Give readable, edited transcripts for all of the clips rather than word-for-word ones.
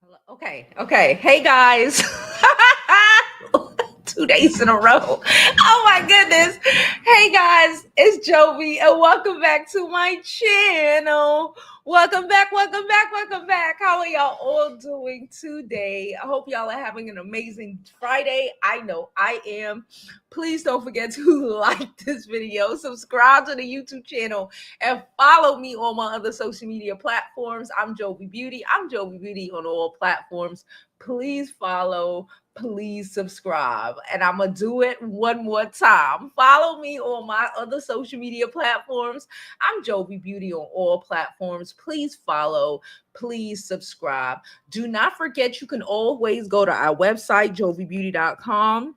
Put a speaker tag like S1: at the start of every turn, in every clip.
S1: Okay. Hey guys. 2 days in a row. Oh my goodness. Hey guys, it's Jovi and welcome back to my channel. Welcome back. How are y'all all doing today? I hope y'all are having an amazing Friday. I know I am. Please don't forget to like this video, subscribe to the YouTube channel, and follow me on my other social media platforms. I'm Jovi Beauty. I'm Jovi Beauty on all platforms. Please follow, please subscribe. And I'm going to do it one more time. Follow me on my other social media platforms. I'm Jovi Beauty on all platforms. Please follow, please subscribe. Do not forget, you can always go to our website, jovibeauty.com,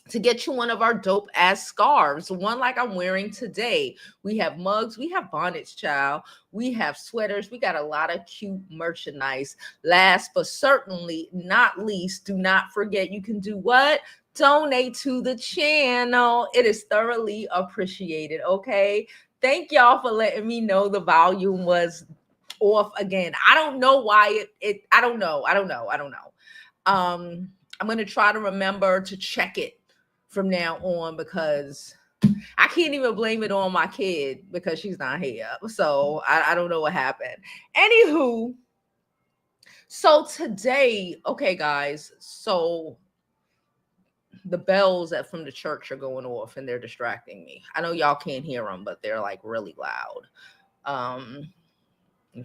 S1: to get you one of our dope ass scarves, one like I'm wearing today. We have mugs, we have bonnets, child, we have sweaters, we got a lot of cute merchandise. Last but certainly not least, do not forget, you can do what? Donate to the channel. It is thoroughly appreciated. Okay, thank y'all for letting me know the volume was off again. I don't know why I don't know. I'm gonna try to remember to check it from now on, because I can't even blame it on my kid because she's not here. So I don't know what happened. Anywho, so today, okay, guys, so the bells from the church are going off and they're distracting me. I know y'all can't hear them, but they're like really loud. I'm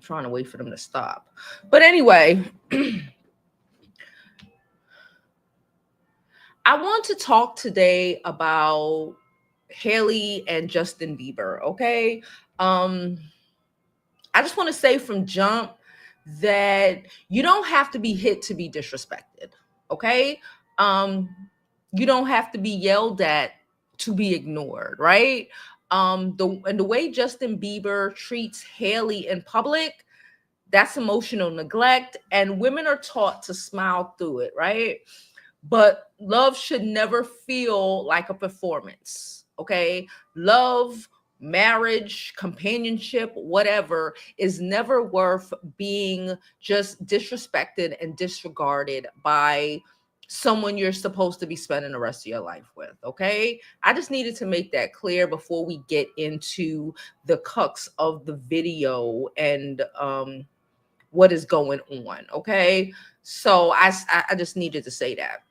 S1: trying to wait for them to stop. But anyway, I want to talk today about Hailey and Justin Bieber, okay? I just want to say from jump that you don't have to be hit to be disrespected, okay? You don't have to be yelled at to be ignored, right? The way Justin Bieber treats Hailey in public, that's emotional neglect, and women are taught to smile through it, right? But love should never feel like a performance, okay? Love, marriage, companionship, whatever, is never worth being just disrespected and disregarded by someone you're supposed to be spending the rest of your life with, okay? I just needed to make that clear before we get into the crux of the video and what is going on, okay? So I just needed to say that.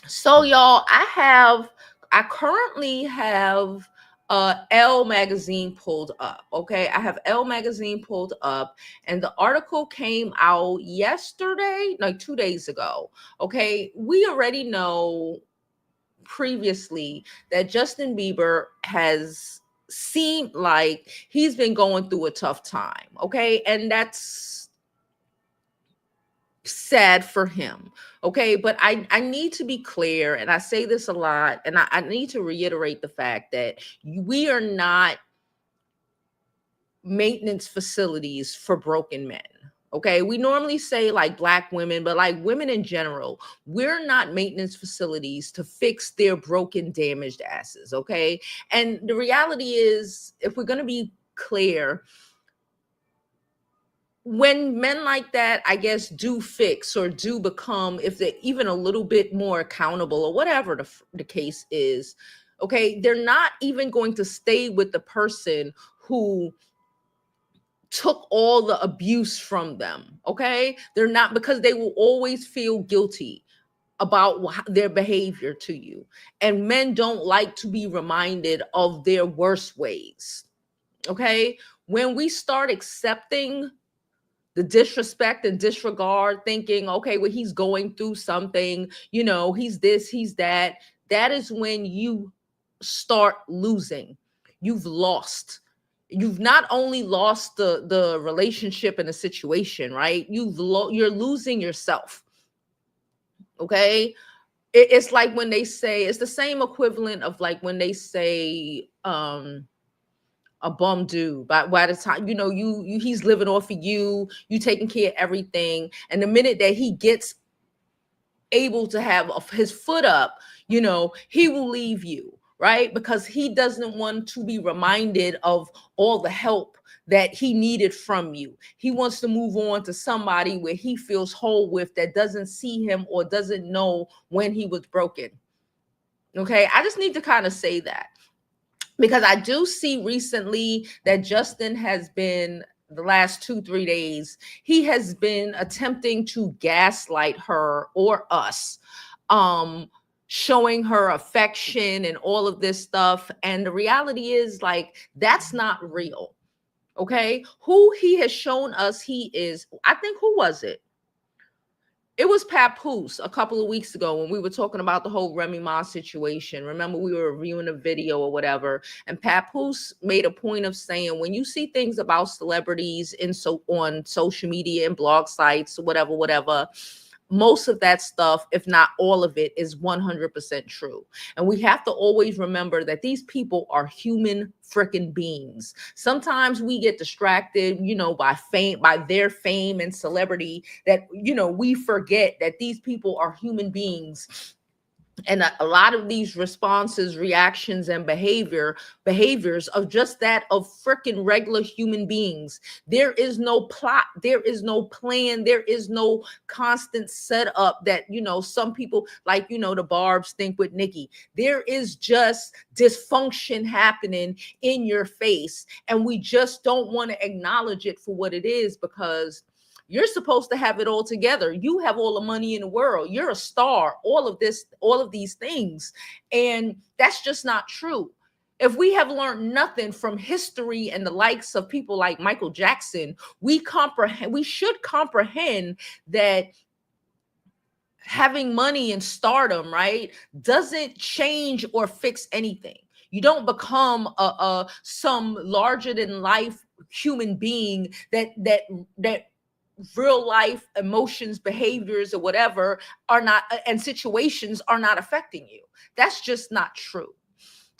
S1: So y'all, I currently have Elle magazine pulled up. Okay, I have Elle magazine pulled up, and the article came out yesterday, like 2 days ago. Okay, we already know previously that Justin Bieber has seemed like he's been going through a tough time. Okay, and that's sad for him. Okay, but I need to be clear, and I say this a lot, and I need to reiterate the fact that we are not maintenance facilities for broken men. Okay, we normally say like Black women, but like women in general, we're not maintenance facilities to fix their broken, damaged asses. Okay, and the reality is, if we're going to be clear, when men like that, I guess, do fix or do become, if they're even a little bit more accountable or whatever the case is, okay, they're not even going to stay with the person who took all the abuse from them. Okay, they're not, because they will always feel guilty about their behavior to you. And men don't like to be reminded of their worst ways. Okay, when we start accepting the disrespect and disregard, thinking, okay, well, he's going through something, you know, he's this, he's that, that is when you start losing. You've lost. You've not only lost the relationship and the situation, right? You're losing yourself. Okay, it's like when they say, it's the same equivalent of like when they say a bum dude. By the time, you know, you he's living off of you taking care of everything, and the minute that he gets able to have his foot up, you know, he will leave you, right? Because he doesn't want to be reminded of all the help that he needed from you. He wants to move on to somebody where he feels whole with, that doesn't see him or doesn't know when he was broken. Okay, I just need to kind of say that, because I do see recently that Justin has been, the last 2-3 days, he has been attempting to gaslight her or us, showing her affection and all of this stuff. And the reality is, like, that's not real. Okay, who he has shown us he is, I think, who was it? It was Papoose a couple of weeks ago when we were talking about the whole Remy Ma situation. Remember, we were reviewing a video or whatever, and Papoose made a point of saying, when you see things about celebrities on social media and blog sites, whatever, most of that stuff, if not all of it, is 100% true. And we have to always remember that these people are human freaking beings. Sometimes we get distracted, by their fame and celebrity, that, we forget that these people are human beings. And a lot of these responses, reactions, and behaviors of just that of freaking regular human beings. There is no plot, there is no plan, there is no constant setup that, some people, like, the Barbs think with Nikki. There is just dysfunction happening in your face, and we just don't want to acknowledge it for what it is, because you're supposed to have it all together. You have all the money in the world. You're a star, all of these things. And that's just not true. If we have learned nothing from history and the likes of people like Michael Jackson, we should comprehend that having money and stardom, right, doesn't change or fix anything. You don't become some larger than life human being that real life emotions, behaviors, or whatever are not, and situations are not affecting you. That's just not true.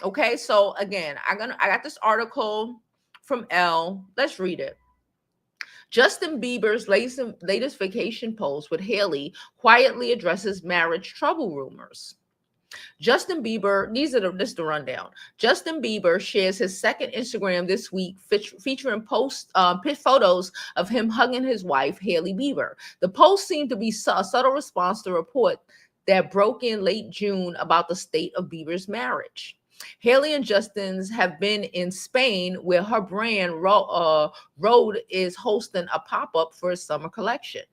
S1: Okay, so again, I got this article from Elle. Let's read it. Justin Bieber's latest vacation post with Hailey quietly addresses marriage trouble rumors. Justin Bieber, this is the rundown. Justin Bieber shares his second Instagram this week, featuring photos of him hugging his wife, Hailey Bieber. The post seemed to be a subtle response to a report that broke in late June about the state of Bieber's marriage. Hailey and Justin's have been in Spain, where her brand Rhode is hosting a pop-up for his summer collection.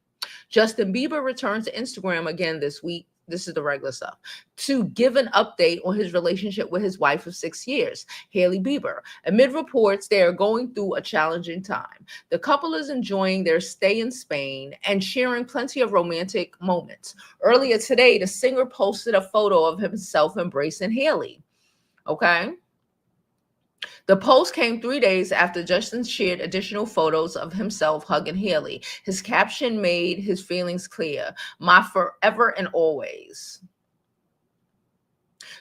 S1: Justin Bieber returned to Instagram again this week. This is the regular stuff, to give an update on his relationship with his wife of 6 years, Hailey Bieber. Amid reports they are going through a challenging time, the couple is enjoying their stay in Spain and sharing plenty of romantic moments. Earlier today, the singer posted a photo of himself embracing Hailey. Okay. The post came 3 days after Justin shared additional photos of himself hugging Hailey. His caption made his feelings clear: "My forever and always."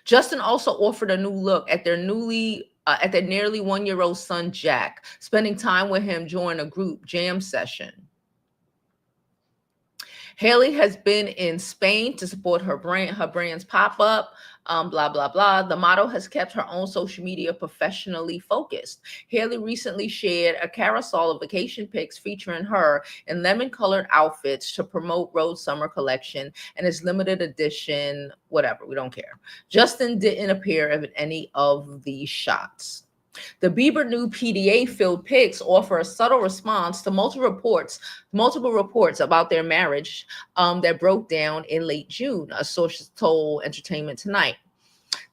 S1: Justin also offered a new look at their nearly 1-year-old son, Jack, spending time with him during a group jam session. Hailey has been in Spain to support her brand's pop-up, blah, blah, blah. The model has kept her own social media professionally focused. Hailey recently shared a carousel of vacation pics featuring her in lemon-colored outfits to promote Rhode's summer collection and its limited edition, whatever, we don't care. Justin didn't appear in any of these shots. The Bieber new PDA-filled pics offer a subtle response to multiple reports about their marriage that broke down in late June, a source told Entertainment Tonight.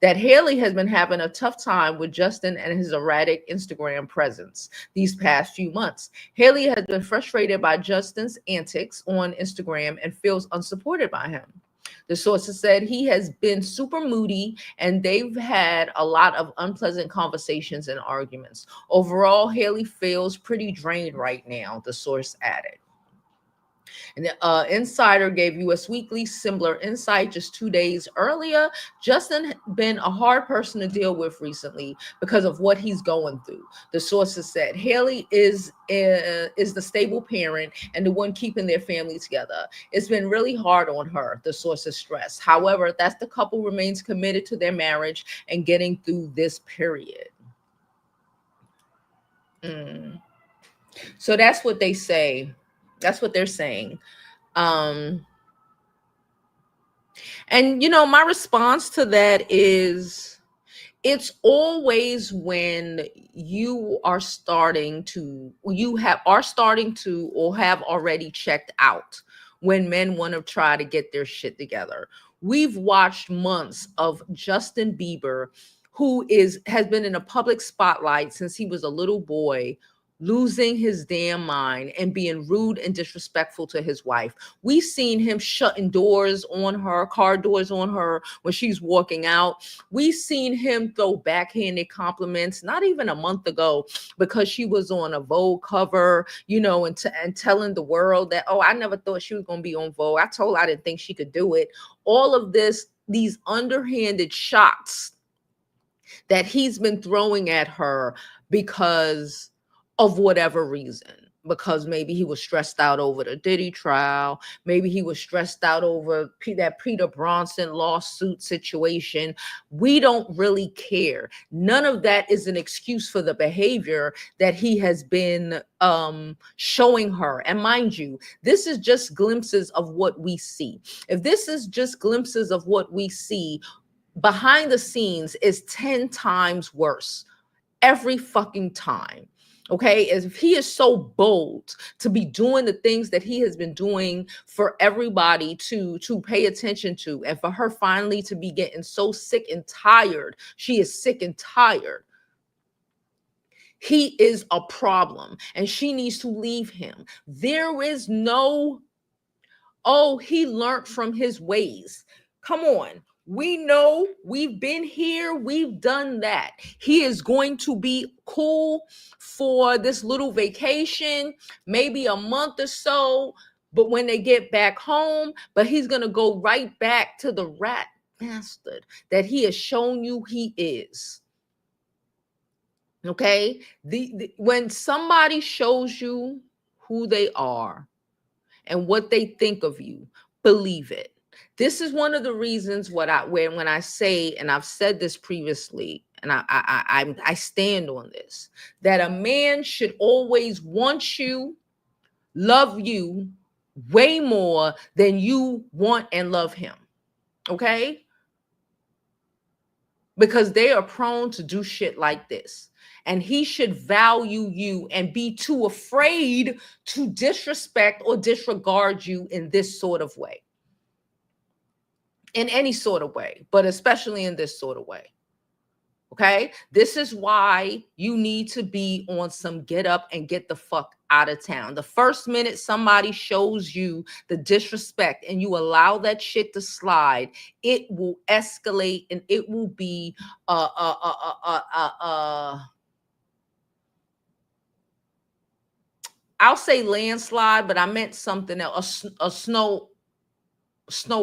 S1: That Hailey has been having a tough time with Justin and his erratic Instagram presence these past few months. Hailey has been frustrated by Justin's antics on Instagram and feels unsupported by him. The sources said he has been super moody and they've had a lot of unpleasant conversations and arguments. Overall, Hailey feels pretty drained right now, the source added. And the Insider gave US Weekly similar insight just 2 days earlier. Justin has been a hard person to deal with recently because of what he's going through. The sources said Hailey is the stable parent and the one keeping their family together. It's been really hard on her, the sources stressed. However, that's the couple remains committed to their marriage and getting through this period. So that's what they say. That's what they're saying. Um, and my response to that is, it's always when you are starting to or have already checked out, when men want to try to get their shit together. We've watched months of Justin Bieber, who has been in a public spotlight since he was a little boy, losing his damn mind and being rude and disrespectful to his wife. We've seen him shutting doors on her, car doors on her when she's walking out. We've seen him throw backhanded compliments not even a month ago, because she was on a Vogue cover, and telling the world that, oh, I never thought she was going to be on Vogue. I told her I didn't think she could do it. All of these underhanded shots that he's been throwing at her because of whatever reason. Because maybe he was stressed out over the Diddy trial. Maybe he was stressed out over that Peter Bronson lawsuit situation. We don't really care. None of that is an excuse for the behavior that he has been showing her. And mind you, this is just glimpses of what we see. If this is just glimpses of what we see, behind the scenes is 10 times worse every fucking time. Okay, as if he is so bold to be doing the things that he has been doing for everybody to pay attention to, and for her finally to be getting so sick and tired. She is sick and tired. He is a problem and she needs to leave him. There is no, oh, he learned from his ways. Come on. We know, we've been here, we've done that. He is going to be cool for this little vacation, maybe a month or so, but when they get back home, but he's going to go right back to the rat bastard that he has shown you he is. Okay? When somebody shows you who they are and what they think of you, believe it. This is one of the reasons when I say, and I've said this previously, and I stand on this, that a man should always want you, love you way more than you want and love him. Okay? Because they are prone to do shit like this. And he should value you and be too afraid to disrespect or disregard you in this sort of way. In any sort of way, but especially in this sort of way. Okay? This is why you need to be on some get up and get the fuck out of town. The first minute somebody shows you the disrespect and you allow that shit to slide, it will escalate and it will be I'll say landslide, but I meant something else, a snow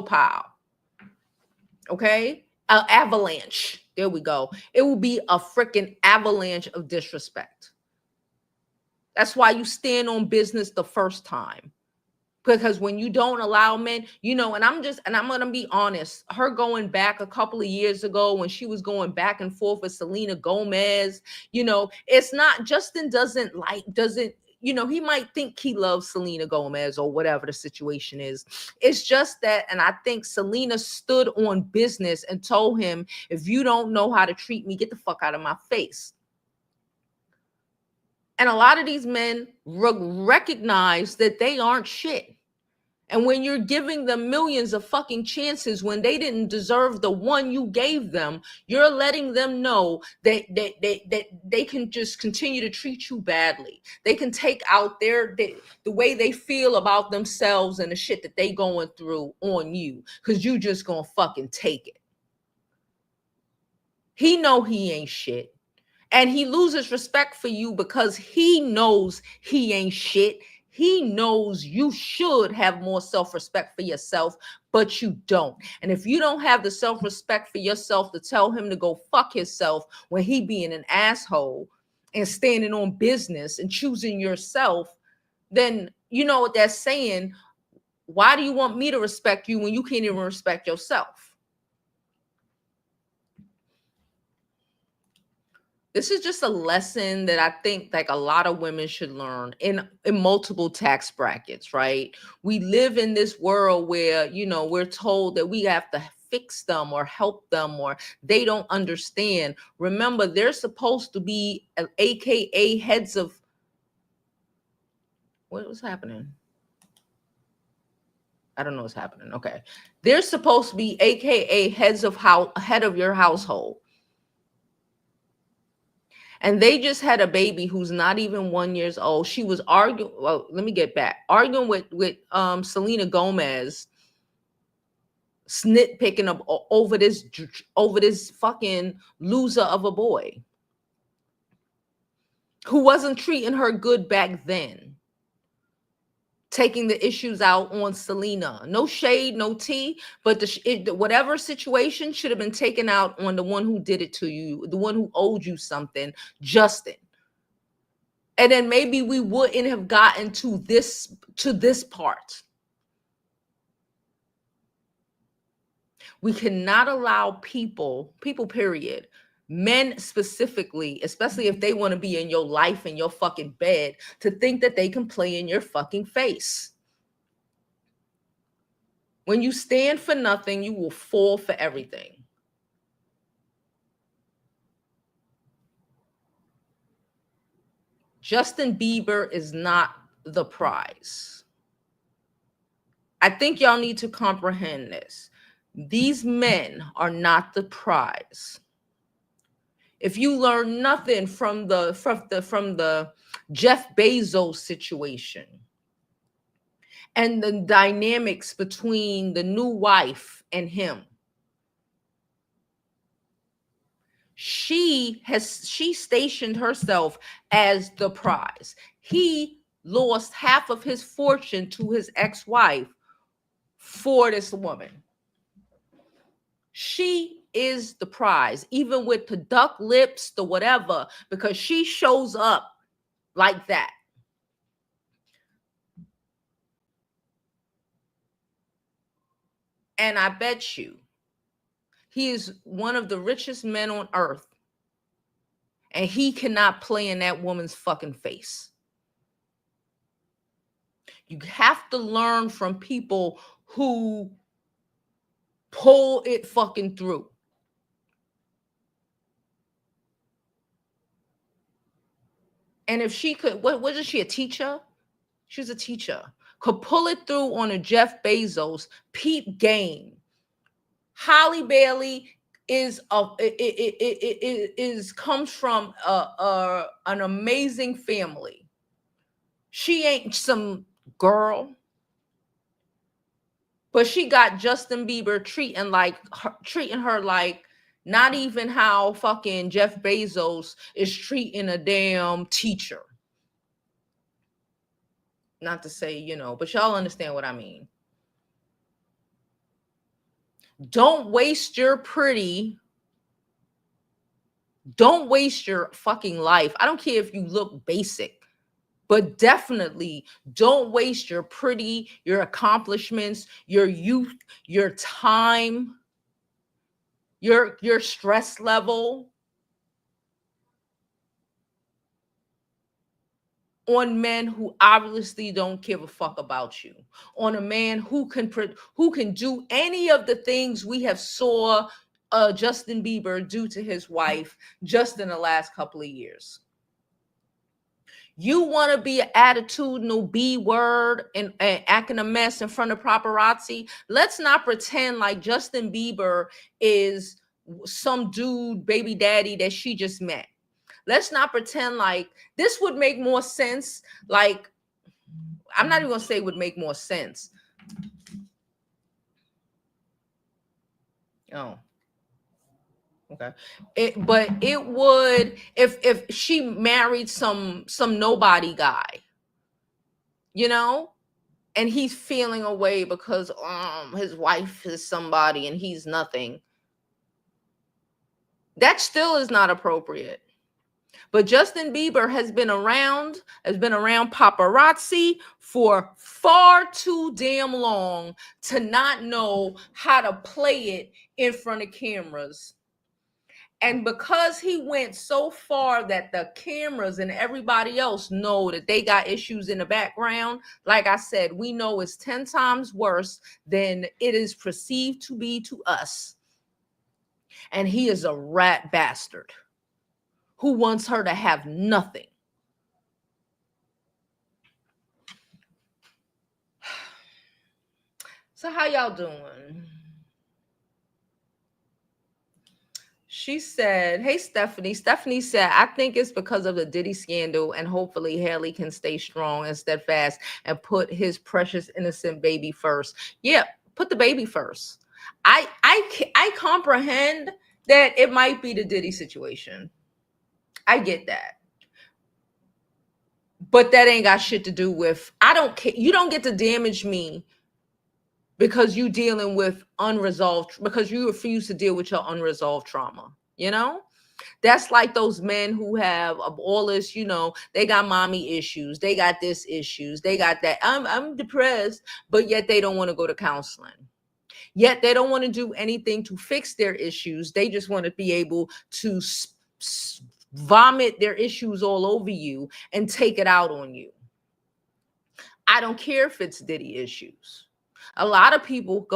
S1: pile. Okay? An avalanche. There we go. It will be a freaking avalanche of disrespect. That's why you stand on business the first time. Because when you don't allow men, and I'm going to be honest, her going back a couple of years ago when she was going back and forth with Selena Gomez, it's not, Justin doesn't, he might think he loves Selena Gomez or whatever the situation is. It's just that, and I think Selena stood on business and told him, if you don't know how to treat me, get the fuck out of my face. And a lot of these men recognize that they aren't shit. And when you're giving them millions of fucking chances when they didn't deserve the one you gave them, you're letting them know that they can just continue to treat you badly. They can take out the way they feel about themselves and the shit that they going through on you, because you just gonna fucking take it. He know he ain't shit. And he loses respect for you because he knows he ain't shit. He knows you should have more self-respect for yourself, but you don't. And if you don't have the self-respect for yourself to tell him to go fuck himself when he being an asshole and standing on business and choosing yourself, then you know what that's saying. Why do you want me to respect you when you can't even respect yourself? This is just a lesson that I think like a lot of women should learn in multiple tax brackets, right? We live in this world where, we're told that we have to fix them or help them or they don't understand. Remember, they're supposed to be AKA heads of what was happening? I don't know what's happening. Okay. They're supposed to be AKA head of your household. And they just had a baby who's not even 1 year old. She was arguing. Well, let me get back. Arguing with Selena Gomez, nitpicking up over this fucking loser of a boy who wasn't treating her good back then. Taking the issues out on Selena. No shade, no tea, but whatever situation should have been taken out on the one who did it to you, the one who owed you something, Justin. And then maybe we wouldn't have gotten to this part. We cannot allow people period, men specifically, especially if they want to be in your life, in your fucking bed, to think that they can play in your fucking face. When you stand for nothing, you will fall for everything. Justin Bieber is not the prize. I think y'all need to comprehend this. These men are not the prize. If you learn nothing from the Jeff Bezos situation and the dynamics between the new wife and him, she stationed herself as the prize. He lost half of his fortune to his ex-wife for this woman. She is the prize, even with the duck lips, the whatever, because she shows up like that. And I bet you he is one of the richest men on earth. And he cannot play in that woman's fucking face. You have to learn from people who pull it fucking through. And if she could, what is she, a teacher? She was a teacher. Could pull it through on a Jeff Bezos, peep game. Halle Bailey comes from an amazing family. She ain't some girl, but she got Justin Bieber treating her like not even how fucking Jeff Bezos is treating a damn teacher. Not to say, but y'all understand what I mean. Don't waste your fucking life. I don't care if you look basic, but definitely don't waste your pretty, your accomplishments, your youth, your time, your stress level on men who obviously don't give a fuck about you, on a man who can do any of the things we have saw Justin Bieber do to his wife just in the last couple of years. You want to be an attitudinal B word and acting a mess in front of paparazzi? Let's not pretend like Justin Bieber is some dude baby daddy that she just met. Let's not pretend like this would make more sense. Like, I'm not even going to say would make more sense. Oh, okay. But it would if she married some nobody guy, and he's feeling away because his wife is somebody and he's nothing. That still is not appropriate. But Justin Bieber has been around paparazzi for far too damn long to not know how to play it in front of cameras. And because he went so far that the cameras and everybody else know that they got issues in the background, like I said, we know it's 10 times worse than it is perceived to be to us. And he is a rat bastard who wants her to have nothing. So how y'all doing? She said, hey, Stephanie. Stephanie said, I think it's because of the Diddy scandal, and hopefully Hailey can stay strong and steadfast and put his precious innocent baby first. Yeah, put the baby first. I comprehend that it might be the Diddy situation. I get that. But that ain't got shit to do with, I don't care. You don't get to damage me because you dealing with unresolved, because you refuse to deal with your unresolved trauma, you know? That's like those men who have all this, they got mommy issues, they got this issues, they got that. I'm depressed, but yet they don't want to go to counseling. Yet they don't want to do anything to fix their issues. They just want to be able to vomit their issues all over you and take it out on you. I don't care if it's Diddy issues. A lot of people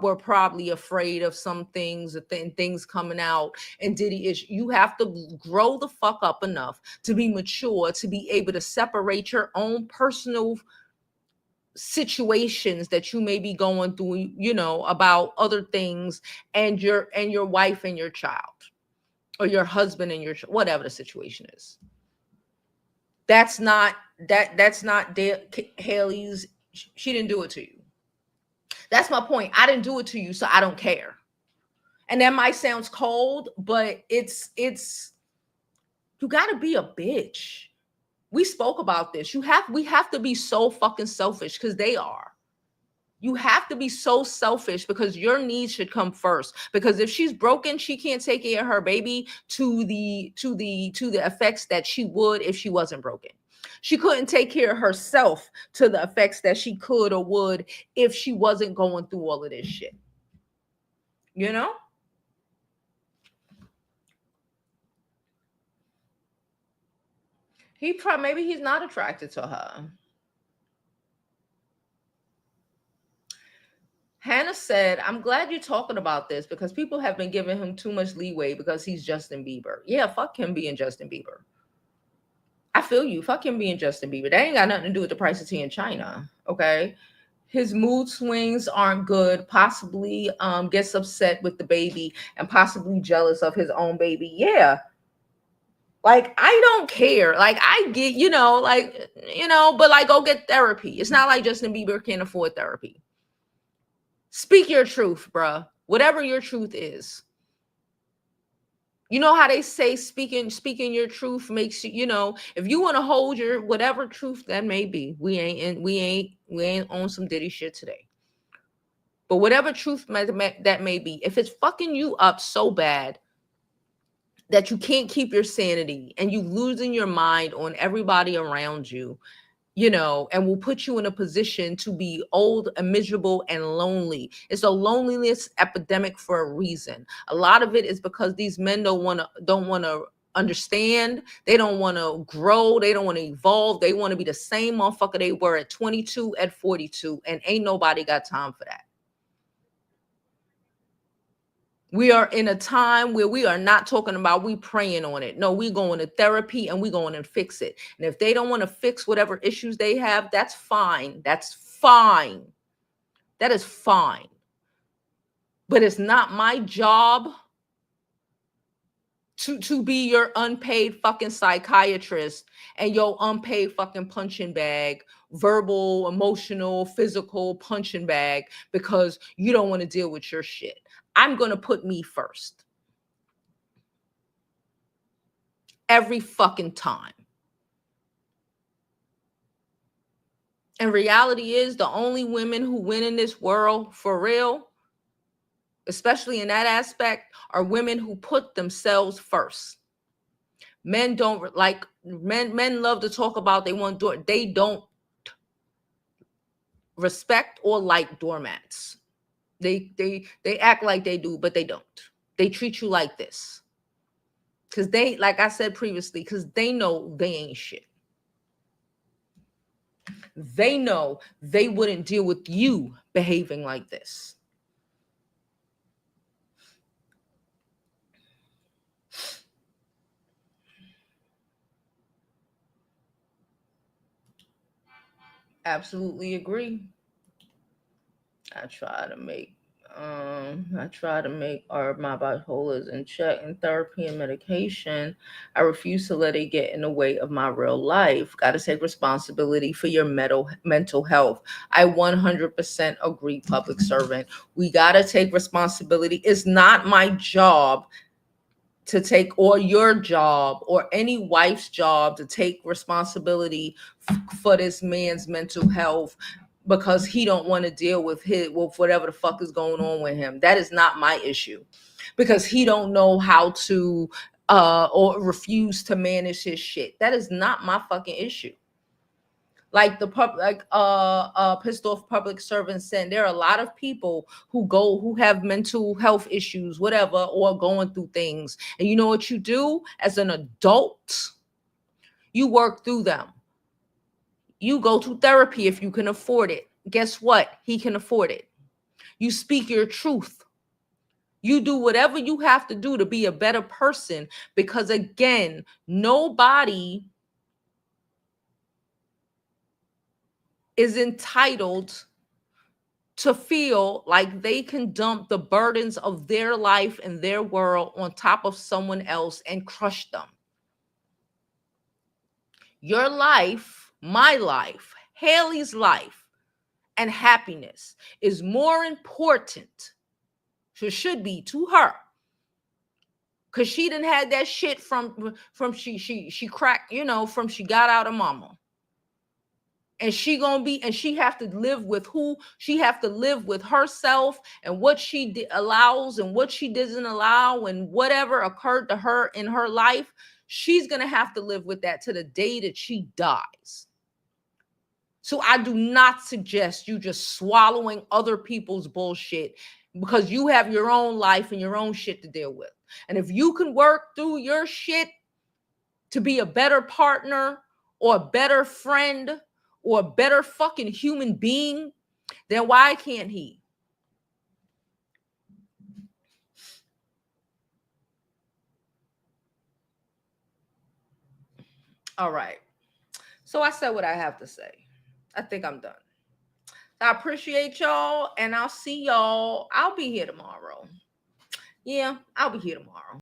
S1: were probably afraid of some things, things coming out, and Diddy issue. You have to grow the fuck up enough to be mature, to be able to separate your own personal situations that you may be going through, about other things, and your wife and your child, or your husband and your whatever the situation is. That's not Hailey's. She didn't do it to you. That's my point. I didn't do it to you, so I don't care. And that might sound cold, but it's you got to be a bitch. We spoke about this. We have to be so fucking selfish, because they are. You have to be so selfish, because your needs should come first. Because if she's broken, she can't take care of her baby to the effects that she would if she wasn't broken. She couldn't take care of herself to the effects that she could or would if she wasn't going through all of this shit. You know? Maybe he's not attracted to her. Hannah said, I'm glad you're talking about this, because people have been giving him too much leeway because he's Justin Bieber. Yeah, fuck him being Justin Bieber. I feel you. Fuck him being Justin Bieber. That ain't got nothing to do with the price of tea in China. Okay. His mood swings aren't good. Possibly gets upset with the baby and possibly jealous of his own baby. Yeah. Like, I don't care. Like, I get, but like, go get therapy. It's not like Justin Bieber can't afford therapy. Speak your truth, bruh. Whatever your truth is. You know how they say speaking your truth makes you, if you want to hold your whatever truth that may be. We ain't on some Diddy shit today. But whatever truth that may be, if it's fucking you up so bad that you can't keep your sanity and you losing your mind on everybody around you, and will put you in a position to be old and miserable and lonely. It's a loneliness epidemic for a reason. A lot of it is because these men don't want to understand. They don't want to grow. They don't want to evolve. They want to be the same motherfucker they were at 22, at 42, and ain't nobody got time for that. We are in a time where we are not talking about we praying on it. No, we going to therapy and we going to fix it. And if they don't want to fix whatever issues they have, that's fine. That's fine. That is fine. But it's not my job to be your unpaid fucking psychiatrist and your unpaid fucking punching bag, verbal, emotional, physical punching bag, because you don't want to deal with your shit. I'm going to put me first. Every fucking time. And reality is, the only women who win in this world for real, especially in that aspect, are women who put themselves first. Men don't like, men love to talk about they don't respect or like doormats. They act like they do, but they don't. They treat you like this. Because they, like I said previously, because they know they ain't shit. They know they wouldn't deal with you behaving like this. Absolutely agree. I try to make our my bipolars in check in therapy and medication. I refuse to let it get in the way of my real life. Got to take responsibility for your mental health. I 100% agree, public servant. We got to take responsibility. It's not my job to take, or your job or any wife's job to take responsibility for this man's mental health because he don't want to deal with whatever the fuck is going on with him. That is not my issue, because he don't know how to or refuse to manage his shit. That is not my fucking issue. Like pissed off public servants said, there are a lot of people who have mental health issues, whatever, or going through things. And you know what you do as an adult? You work through them. You go to therapy if you can afford it. Guess what? He can afford it. You speak your truth. You do whatever you have to do to be a better person, because again, nobody is entitled to feel like they can dump the burdens of their life and their world on top of someone else and crush them. Your life, my life, Hailey's life, and happiness is more important, so should be, to her, because she didn't have that shit from she cracked, from she got out of mama. And she gonna be, and she have to live with who she have to live with, herself, and what she allows and what she doesn't allow, and whatever occurred to her in her life, she's gonna have to live with that to the day that she dies. So I do not suggest you just swallowing other people's bullshit, because you have your own life and your own shit to deal with. And if you can work through your shit to be a better partner or a better friend or a better fucking human being, then why can't he? All right. So I said what I have to say. I think I'm done. I appreciate y'all, and I'll see y'all. I'll be here tomorrow. Yeah, I'll be here tomorrow.